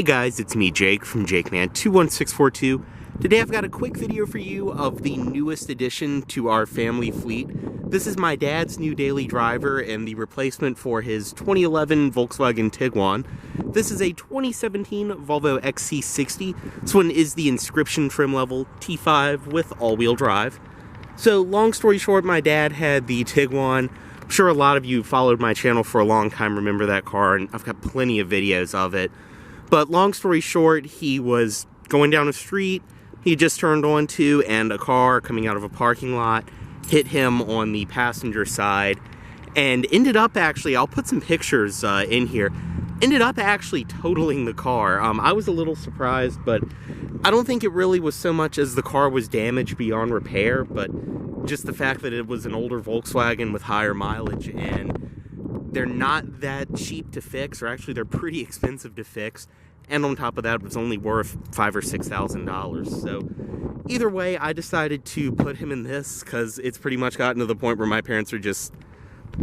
Hey guys, it's me Jake from JakeMan21642. Today I've got a quick video for you of the newest addition to our family fleet. This is my dad's new daily driver and the replacement for his 2011 Volkswagen Tiguan. This is a 2017 Volvo XC60. This one is the Inscription trim level T5 with all-wheel drive. So long story short, my dad had the Tiguan. I'm sure a lot of you who followed my channel for a long time remember that car, and I've got plenty of videos of it. But long story short, he was going down a street he just turned onto, and a car coming out of a parking lot hit him on the passenger side and ended up actually, I'll put some pictures in here, ended up actually totaling the car. I was a little surprised, but I don't think it really was so much as the car was damaged beyond repair, but just the fact that it was an older Volkswagen with higher mileage, and they're not that cheap to fix, or actually they're pretty expensive to fix, and on top of that it was only worth $5,000 or $6,000. So either way, I decided to put him in this because it's pretty much gotten to the point where my parents are just,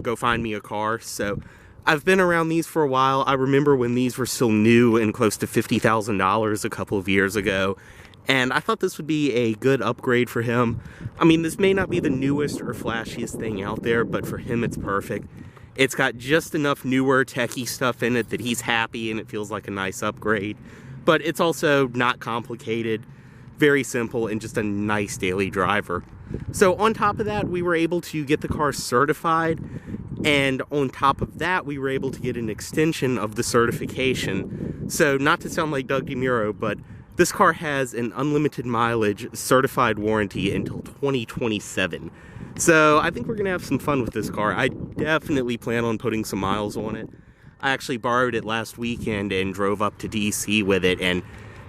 go find me a car. So I've been around these for a while. I remember when these were still new and close to $50,000 a couple of years ago, and I thought this would be a good upgrade for him. I mean, this may not be the newest or flashiest thing out there, but for him it's perfect. It's got just enough newer techie stuff in it that he's happy and it feels like a nice upgrade. But it's also not complicated, very simple, and just a nice daily driver. So on top of that, we were able to get the car certified, and on top of that, we were able to get an extension of the certification. So not to sound like Doug DeMuro, but this car has an unlimited mileage certified warranty until 2027. So I think we're gonna have some fun with this car. I definitely plan on putting some miles on it. I actually borrowed it last weekend and drove up to DC with it and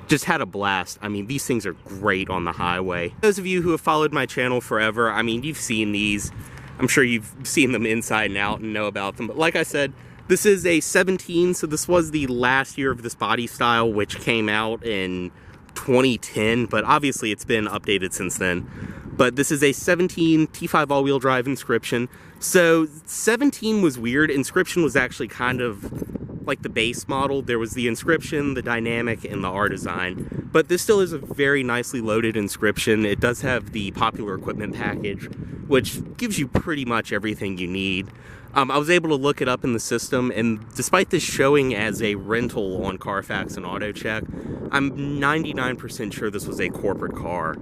just had a blast. I mean, these things are great on the highway. Those of you who have followed my channel forever, I mean, you've seen these. I'm sure you've seen them inside and out and know about them. But like I said, this is a 17, so this was the last year of this body style, which came out in 2010, but obviously it's been updated since then. But this is a 17 T5 all-wheel drive Inscription. So 17 was weird. Inscription was actually kind of like the base model. There was the Inscription, the Dynamic, and the R-Design. But this still is a very nicely loaded Inscription. It does have the popular equipment package, which gives you pretty much everything you need. I was able to look it up in the system, and despite this showing as a rental on Carfax and AutoCheck, I'm 99% sure this was a corporate car,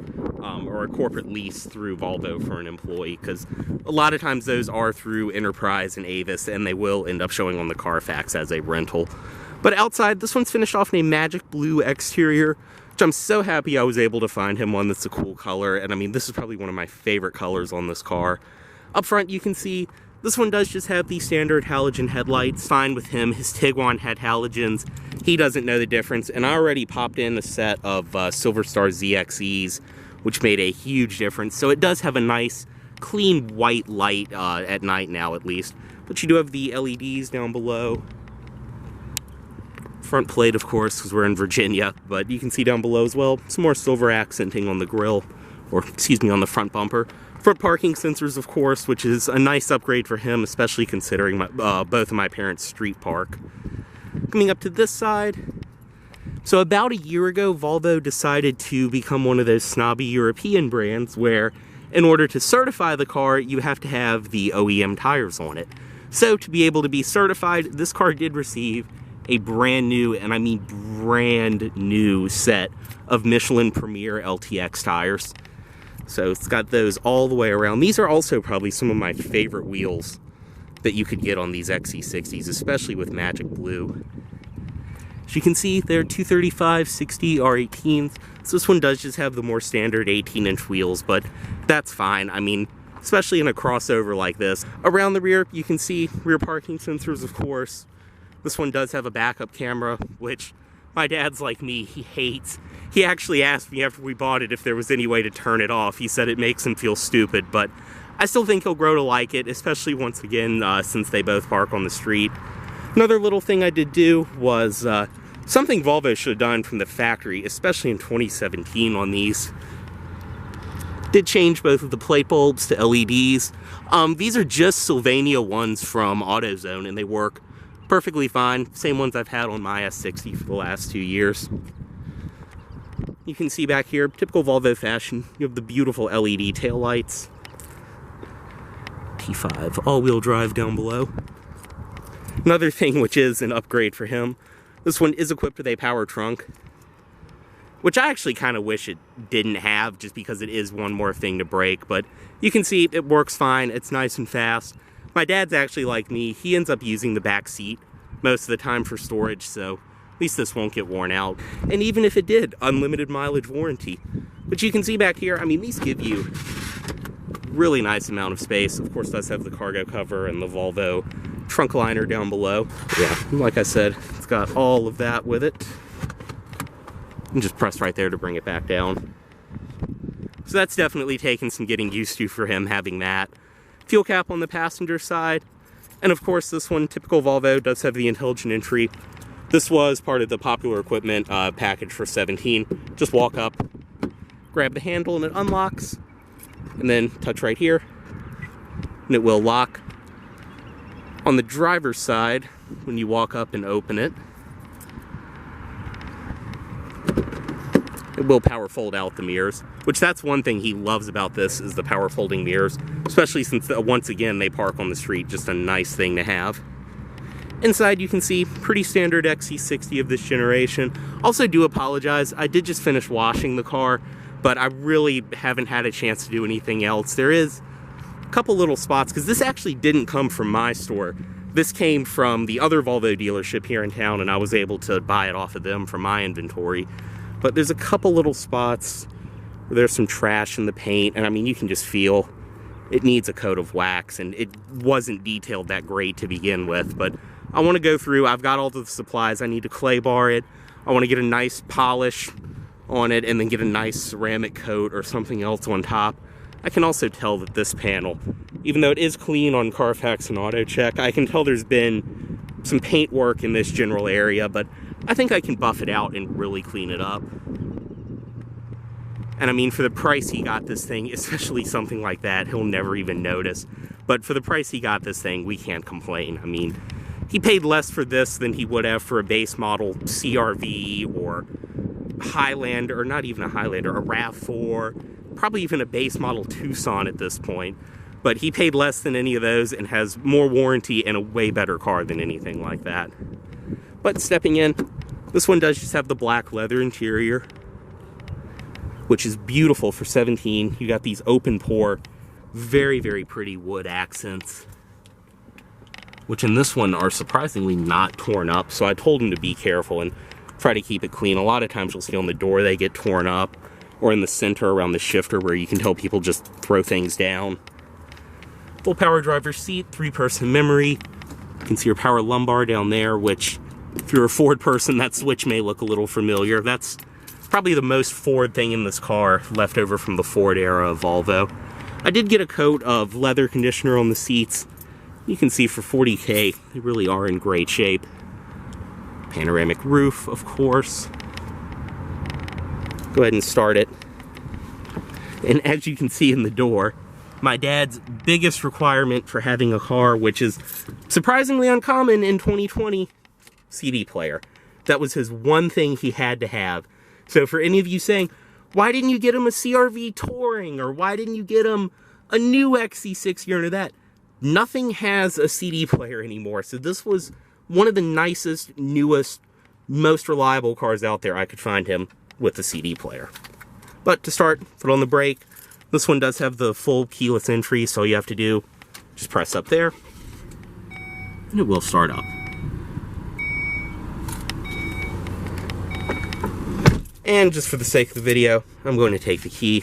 or a corporate lease through Volvo for an employee, because a lot of times those are through Enterprise and Avis, and they will end up showing on the Carfax as a rental. But outside, this one's finished off in a magic blue exterior, which I'm so happy I was able to find him one that's a cool color, and I mean, this is probably one of my favorite colors on this car. Up front, you can see this one does just have the standard halogen headlights. Fine with him. His Tiguan had halogens. He doesn't know the difference. And I already popped in a set of Silver Star ZXEs, which made a huge difference. So it does have a nice, clean white light at night now, at least. But you do have the LEDs down below. Front plate, of course, because we're in Virginia. But you can see down below as well, some more silver accenting on the grille, or excuse me, on the front bumper. Front parking sensors, of course, which is a nice upgrade for him, especially considering both of my parents' street park. Coming up to this side, so about a year ago, Volvo decided to become one of those snobby European brands where, in order to certify the car, you have to have the OEM tires on it. So to be able to be certified, this car did receive a brand new, and I mean brand new, set of Michelin Premier LTX tires. So it's got those all the way around. These are also probably some of my favorite wheels that you could get on these XC60s, especially with Magic Blue. As you can see, they're 235/60 R18s. So this one does just have the more standard 18-inch wheels, but that's fine. I mean, especially in a crossover like this. Around the rear, you can see rear parking sensors, of course. This one does have a backup camera, which my dad's like me, he hates. He actually asked me after we bought it if there was any way to turn it off. He said it makes him feel stupid, but I still think he'll grow to like it, especially once again, since they both park on the street. Another little thing I did do was something Volvo should have done from the factory, especially in 2017 on these. Did change both of the plate bulbs to LEDs. These are just Sylvania ones from AutoZone, and they work Perfectly fine. Same ones I've had on my S60 for the last 2 years. You can see back here, typical Volvo fashion, you have the beautiful LED taillights. T5 all-wheel drive down below. Another thing which is an upgrade for him, this one is equipped with a power trunk, which I actually kind of wish it didn't have, just because it is one more thing to break, but you can see it works fine, it's nice and fast. My dad's actually like me, he ends up using the back seat most of the time for storage, so at least this won't get worn out. And even if it did, unlimited mileage warranty. But you can see back here, I mean, these give you really nice amount of space. Of course, it does have the cargo cover and the Volvo trunk liner down below. Yeah, like I said, it's got all of that with it. And just press right there to bring it back down. So that's definitely taken some getting used to for him, having that. Fuel cap on the passenger side. And of course, this one, typical Volvo, does have the intelligent entry. This was part of the popular equipment package for 17. Just walk up, grab the handle, and it unlocks. And then touch right here, and it will lock. On the driver's side, when you walk up and open it, it will power fold out the mirrors, which that's one thing he loves about this, is the power folding mirrors, especially since, once again, they park on the street. Just a nice thing to have. Inside, you can see pretty standard XC60 of this generation. Also do apologize, I did just finish washing the car, but I really haven't had a chance to do anything else. There is a couple little spots, because this actually didn't come from my store. This came from the other Volvo dealership here in town, and I was able to buy it off of them from my inventory. But there's a couple little spots where there's some trash in the paint, and I mean, you can just feel it needs a coat of wax, and it wasn't detailed that great to begin with. But I want to go through, I've got all the supplies. I need to clay bar it. I want to get a nice polish on it, and then get a nice ceramic coat or something else on top. I can also tell that this panel, even though it is clean on Carfax and AutoCheck, I can tell there's been some paint work in this general area, but I think I can buff it out and really clean it up. And I mean, for the price he got this thing, especially something like that, he'll never even notice. But for the price he got this thing, we can't complain. I mean, he paid less for this than he would have for a base model CR-V or Highlander, or not even a Highlander, a RAV4, probably even a base model Tucson at this point. But he paid less than any of those and has more warranty and a way better car than anything like that. But stepping in, this one does just have the black leather interior, which is beautiful for 17. You got these open pore, very, very pretty wood accents, which in this one are surprisingly not torn up. So I told him to be careful and try to keep it clean. A lot of times you'll see on the door they get torn up, or in the center around the shifter where you can tell people just throw things down. Full power driver's seat, 3-person memory. You can see your power lumbar down there, which if you're a Ford person, that switch may look a little familiar. That's probably the most Ford thing in this car, left over from the Ford era of Volvo. I did get a coat of leather conditioner on the seats. You can see for $40K, they really are in great shape. Panoramic roof, of course. Go ahead and start it. And as you can see in the door, my dad's biggest requirement for having a car, which is surprisingly uncommon in 2020, CD player. That was his one thing he had to have. So for any of you saying, why didn't you get him a CR-V Touring, or why didn't you get him a new XC60 or that? Nothing has a CD player anymore. So this was one of the nicest, newest, most reliable cars out there. I could find him with a CD player. But to start, foot on the brake. This one does have the full keyless entry, so all you have to do, just press up there, and it will start up. And just for the sake of the video, I'm going to take the key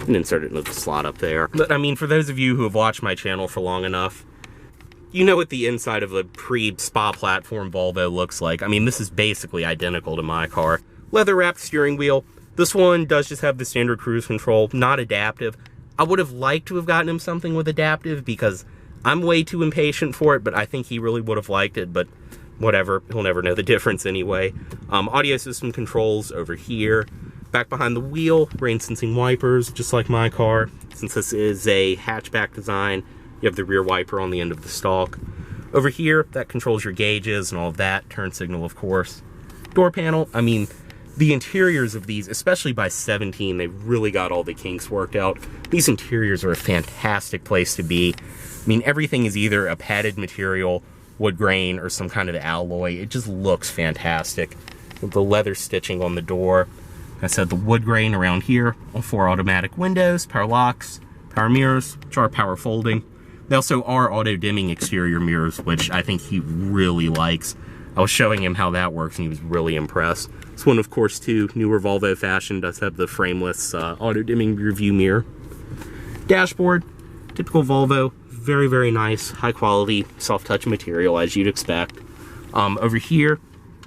and insert it into the slot up there. But I mean, for those of you who have watched my channel for long enough, you know what the inside of a pre-spa platform Volvo looks like. I mean, this is basically identical to my car. Leather-wrapped steering wheel. This one does just have the standard cruise control, not adaptive. I would have liked to have gotten him something with adaptive because I'm way too impatient for it, but I think he really would have liked it, but whatever, he'll never know the difference anyway. Audio system controls over here. Back behind the wheel, rain sensing wipers, just like my car. Since this is a hatchback design, you have the rear wiper on the end of the stalk. Over here, that controls your gauges and all of that. Turn signal, of course. Door panel, I mean, the interiors of these, especially by 17, they've really got all the kinks worked out. These interiors are a fantastic place to be. I mean, everything is either a padded material, wood grain, or some kind of alloy. It just looks fantastic. With the leather stitching on the door. Like I said, the wood grain around here. All 4 automatic windows, power locks, power mirrors, which are power folding. They also are auto-dimming exterior mirrors, which I think he really likes. I was showing him how that works, and he was really impressed. This one, of course, too, newer Volvo fashion, does have the frameless auto-dimming rear view mirror. Dashboard, typical Volvo, very, very nice, high-quality, soft-touch material, as you'd expect. Over here,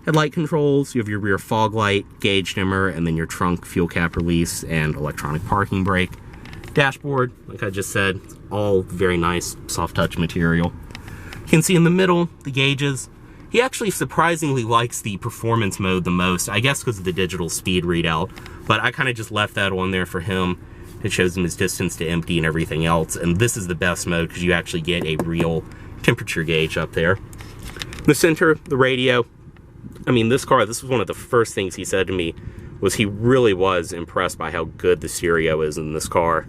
headlight controls, you have your rear fog light, gauge dimmer, and then your trunk fuel cap release and electronic parking brake. Dashboard, like I just said, all very nice, soft-touch material. You can see in the middle, the gauges. He actually surprisingly likes the performance mode the most, I guess because of the digital speed readout, but I kind of just left that on there for him. It shows him his distance to empty and everything else, and this is the best mode because you actually get a real temperature gauge up there. In the center, the radio. I mean, this car, this was one of the first things he said to me, was he really was impressed by how good the stereo is in this car.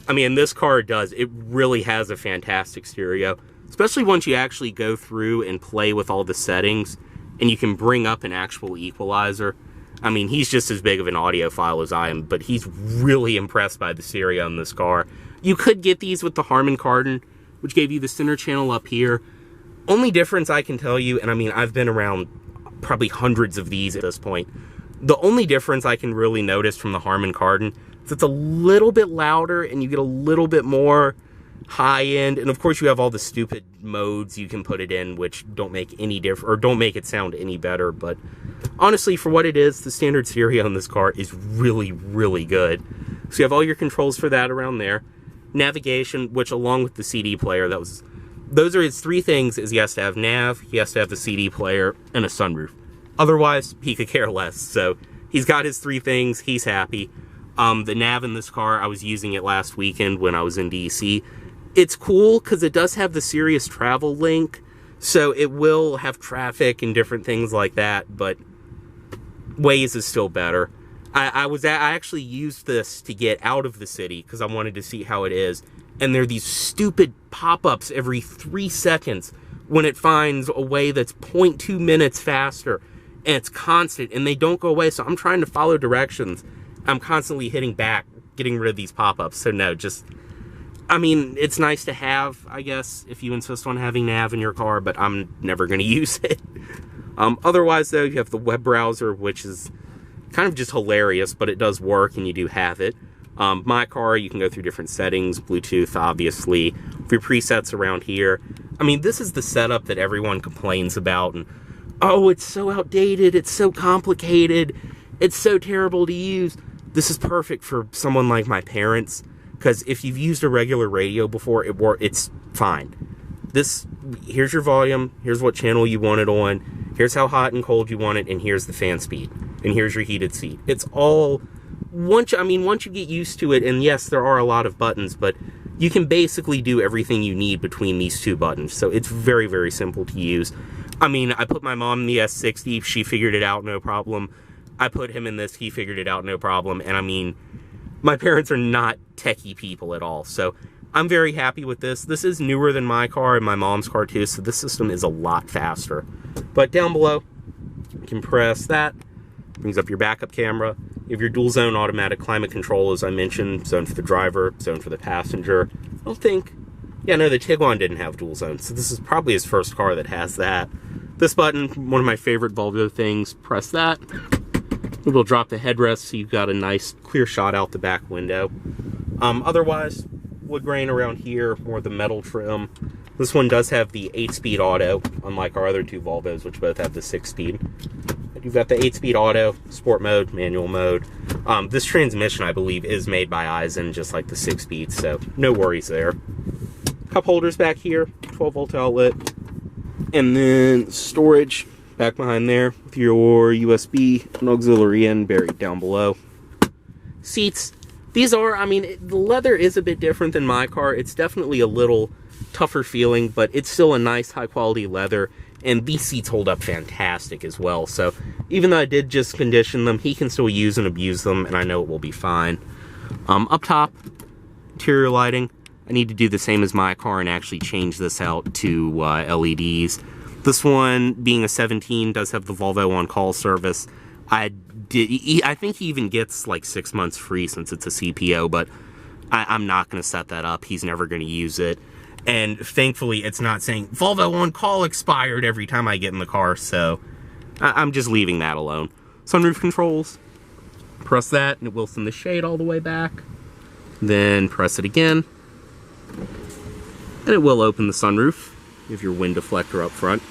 I mean, this car does, it really has a fantastic stereo. Especially once you actually go through and play with all the settings and you can bring up an actual equalizer. I mean, he's just as big of an audiophile as I am, but he's really impressed by the stereo in this car. You could get these with the Harman Kardon, which gave you the center channel up here. Only difference I can tell you, and I mean, I've been around probably hundreds of these at this point. The only difference I can really notice from the Harman Kardon is it's a little bit louder and you get a little bit more high end, and of course you have all the stupid modes you can put it in which don't make any difference or don't make it sound any better, but honestly for what it is, the standard stereo in this car is really, really good. So you have all your controls for that around there. Navigation, which along with the CD player, those are his 3 things, is he has to have nav, he has to have the CD player, and a sunroof. Otherwise, he could care less. So he's got his 3 things, he's happy. The nav in this car, I was using it last weekend when I was in DC. It's cool because it does have the Sirius travel link, so it will have traffic and different things like that, but Waze is still better. I actually used this to get out of the city because I wanted to see how it is, and there are these stupid pop-ups every 3 seconds when it finds a way that's 0.2 minutes faster, and it's constant, and they don't go away, so I'm trying to follow directions. I'm constantly hitting back, getting rid of these pop-ups, so no, just... I mean, it's nice to have, I guess, if you insist on having nav in your car, but I'm never going to use it. Otherwise, though, you have the web browser, which is kind of just hilarious, but it does work, and you do have it. My car, you can go through different settings, Bluetooth, obviously, your presets around here. I mean, this is the setup that everyone complains about, and, oh, it's so outdated, it's so complicated, it's so terrible to use. This is perfect for someone like my parents. Because if you've used a regular radio before, it's fine. Here's your volume, here's what channel you want it on, here's how hot and cold you want it, and here's the fan speed, and here's your heated seat. It's all, once you get used to it, and yes, there are a lot of buttons, but you can basically do everything you need between these 2 buttons, so it's very, very simple to use. I mean, I put my mom in the S60, she figured it out, no problem. I put him in this, he figured it out, no problem, and I mean... My parents are not techie people at all, so I'm very happy with this. This is newer than my car and my mom's car too, so this system is a lot faster. But down below, you can press that, brings up your backup camera. You have your dual zone automatic climate control, as I mentioned, zone for the driver, zone for the passenger. I don't think, yeah, no, the Tiguan didn't have dual zone, so this is probably his first car that has that. This button, one of my favorite Volvo things, press that. It'll drop the headrest so you've got a nice clear shot out the back window. Otherwise, wood grain around here, more the metal trim. This one does have the 8-speed auto, unlike our other 2 Volvos, which both have the 6-speed. You've got the 8-speed auto, sport mode, manual mode. This transmission, I believe, is made by Eisen, just like the 6-speed, so no worries there. Cup holders back here, 12-volt outlet, and then storage back behind there with your USB and auxiliary in buried down below. Seats. These are, I mean, the leather is a bit different than my car. It's definitely a little tougher feeling, but it's still a nice high quality leather, and these seats hold up fantastic as well. So even though I did just condition them, he can still use and abuse them, and I know it will be fine. Up top, interior lighting, I need to do the same as my car and actually change this out to LEDs. This one, being a 17, does have the Volvo on-call service. I think he even gets like 6 months free since it's a CPO, but I'm not going to set that up. He's never going to use it. And thankfully, it's not saying Volvo on call expired every time I get in the car, so I'm just leaving that alone. Sunroof controls. Press that, and it will send the shade all the way back. Then press it again, and it will open the sunroof. You have your wind deflector up front.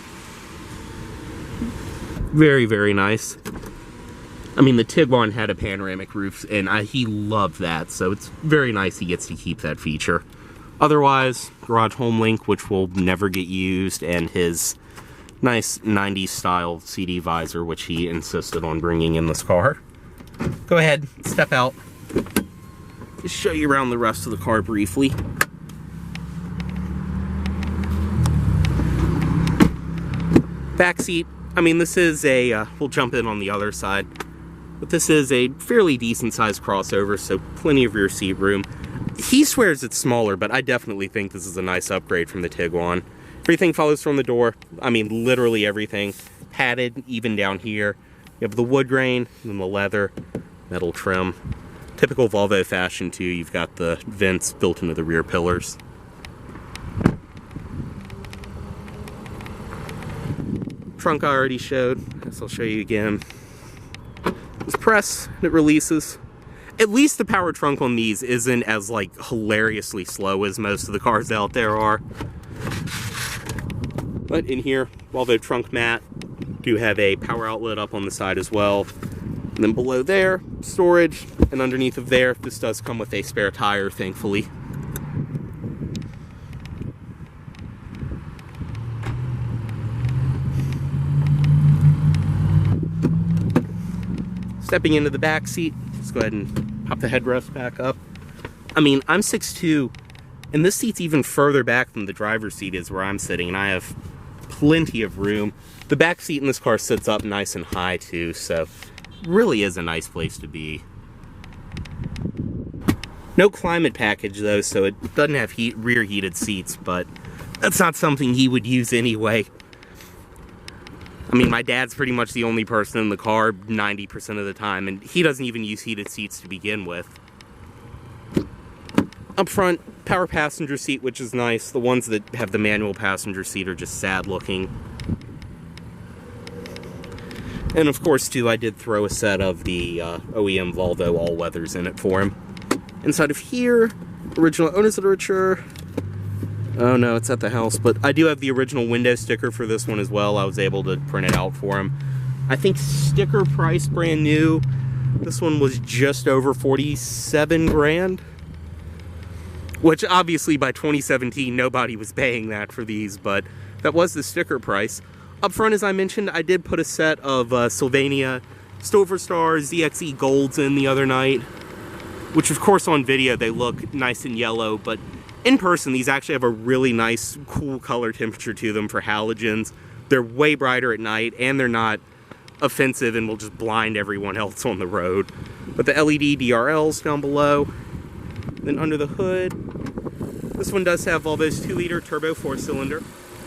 Very, very nice. I mean, the Tiguan had a panoramic roof, and he loved that, so it's very nice he gets to keep that feature. Otherwise, garage home link, which will never get used, and his nice 90s style CD visor, which he insisted on bringing in this car. Go ahead, step out. Just show you around the rest of the car briefly. Back seat, I mean, this is a, we'll jump in on the other side, but this is a fairly decent sized crossover, so plenty of rear seat room. He swears it's smaller, but I definitely think this is a nice upgrade from the Tiguan. Everything follows from the door. I mean, literally everything. Padded, even down here. You have the wood grain, and then the leather, metal trim. Typical Volvo fashion, too. You've got the vents built into the rear pillars. Trunk I already showed. I guess I'll show you again. Just press, and it releases. At least the power trunk on these isn't as, like, hilariously slow as most of the cars out there are. But in here, Volvo trunk mat, do have a power outlet up on the side as well. And then below there, storage, and underneath of there, this does come with a spare tire, thankfully. Stepping into the back seat, let's go ahead and pop the headrest back up. I mean, I'm 6'2", and this seat's even further back than the driver's seat is where I'm sitting, and I have plenty of room. The back seat in this car sits up nice and high too, so really is a nice place to be. No climate package though, so it doesn't have rear heated seats, but that's not something he would use anyway. I mean, my dad's pretty much the only person in the car 90% of the time, and he doesn't even use heated seats to begin with. Up front, power passenger seat, which is nice. The ones that have the manual passenger seat are just sad looking. And of course, too, I did throw a set of the OEM Volvo all-weathers in it for him. Inside of here, original owner's literature. Oh no, it's at the house, but I do have the original window sticker for this one as well. I was able to print it out for him. I think sticker price brand new. This one was just over 47 grand. Which obviously by 2017 nobody was paying that for these, but that was the sticker price. Up front, as I mentioned, I did put a set of Sylvania Stover Star ZXE Golds in the other night, which of course on video they look nice and yellow, but in person these actually have a really nice cool color temperature to them for halogens. They're way brighter at night, and they're not offensive and will just blind everyone else on the road. But the LED DRLs down below. Then under the hood, this one does have Volvo's 2-liter turbo 4-cylinder.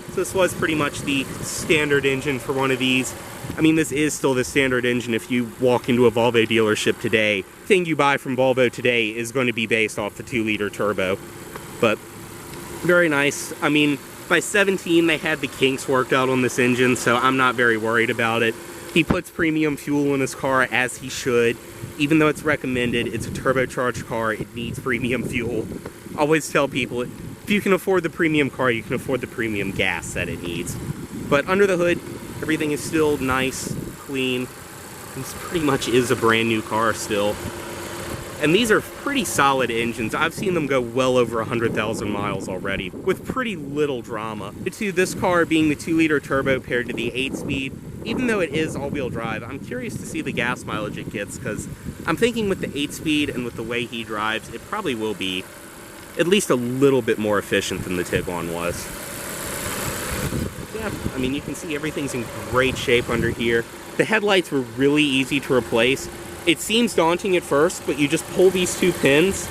So this was pretty much the standard engine for one of these. I mean, this is still the standard engine if you walk into a Volvo dealership today. Everything you buy from Volvo today is going to be based off the 2-liter turbo. But very nice. I mean, by 17 they had the kinks worked out on this engine, so I'm not very worried about it. He puts premium fuel in his car, as he should. Even though it's recommended, it's a turbocharged car, it needs premium fuel. I always tell people, if you can afford the premium car, you can afford the premium gas that it needs. But under the hood, everything is still nice, clean. This pretty much is a brand new car still. And these are pretty solid engines. I've seen them go well over 100,000 miles already, with pretty little drama. To this car being the 2-liter turbo paired to the 8-speed, even though it is all-wheel drive, I'm curious to see the gas mileage it gets, because I'm thinking with the 8-speed and with the way he drives, it probably will be at least a little bit more efficient than the Tiguan was. Yeah, I mean, you can see everything's in great shape under here. The headlights were really easy to replace. It seems daunting at first, but you just pull these two pins,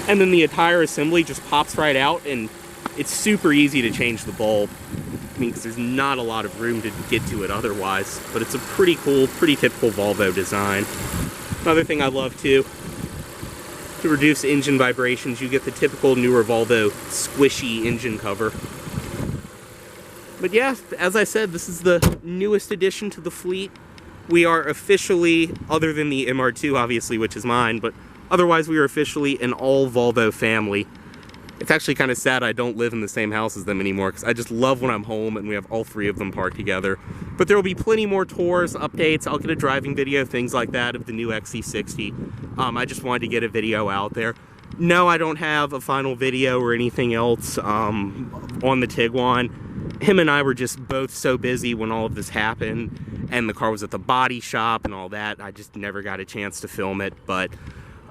and then the entire assembly just pops right out, and it's super easy to change the bulb. I mean, because there's not a lot of room to get to it otherwise, but it's a pretty cool, pretty typical Volvo design. Another thing I love too, to reduce engine vibrations, you get the typical newer Volvo squishy engine cover. But yeah, as I said, this is the newest addition to the fleet. We are officially, other than the MR2 obviously, which is mine, but otherwise we are officially an all Volvo family. It's actually kind of sad I don't live in the same house as them anymore, because I just love when I'm home and we have all three of them parked together. But there will be plenty more tours, updates. I'll get a driving video, things like that, of the new XC60. I just wanted to get a video out there. No, I don't have a final video or anything else on the Tiguan. Him and I were just both so busy when all of this happened, and the car was at the body shop and all that. I just never got a chance to film it, but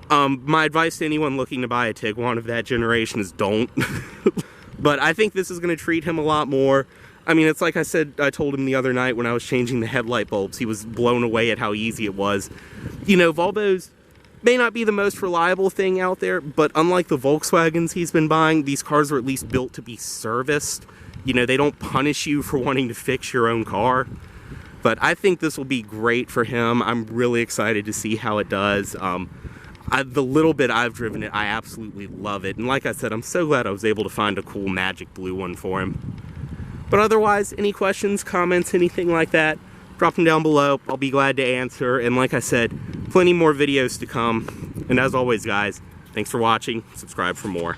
my advice to anyone looking to buy a Tiguan of that generation is don't. But I think this is going to treat him a lot more. I mean, it's like I said, I told him the other night when I was changing the headlight bulbs. He was blown away at how easy it was. You know, Volvos may not be the most reliable thing out there, but unlike the Volkswagens he's been buying, these cars are at least built to be serviced. You know, they don't punish you for wanting to fix your own car. But I think this will be great for him. I'm really excited to see how it does. The little bit I've driven it, I absolutely love it. And like I said, I'm so glad I was able to find a cool magic blue one for him. But otherwise, any questions, comments, anything like that, drop them down below. I'll be glad to answer. And like I said, plenty more videos to come. And as always, guys, thanks for watching. Subscribe for more.